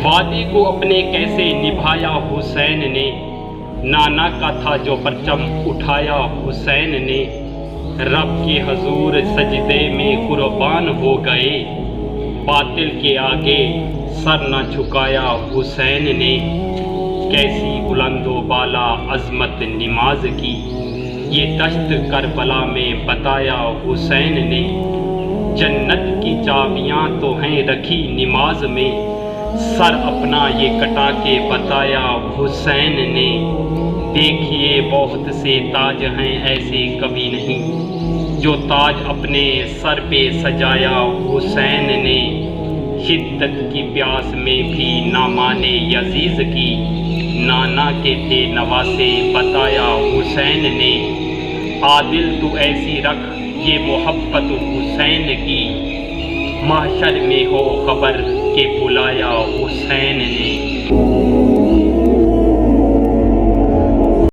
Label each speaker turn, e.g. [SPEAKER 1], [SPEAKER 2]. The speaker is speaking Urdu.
[SPEAKER 1] وعدے کو اپنے کیسے نبھایا حسین نے، نانا کا تھا جو پرچم اٹھایا حسین نے، رب کے حضور سجدے میں قربان ہو گئے، باطل کے آگے سر نہ جھکایا حسین نے۔ کیسی بلند و بالا عظمت نماز کی، یہ دشت کربلا میں بتایا حسین نے، جنت کی چابیاں تو ہیں رکھی نماز میں، سر اپنا یہ کٹا کے بتایا حسین نے۔ دیکھیے بہت سے تاج ہیں ایسے کبھی نہیں، جو تاج اپنے سر پہ سجایا حسین نے، شدت کی پیاس میں بھی نہ مانے یزید کی، نانا کے تھے نواسے بتایا حسین نے۔ عادل تو ایسی رکھ یہ محبت حسین کی، محشر میں ہو خبر کہ بلایا حسین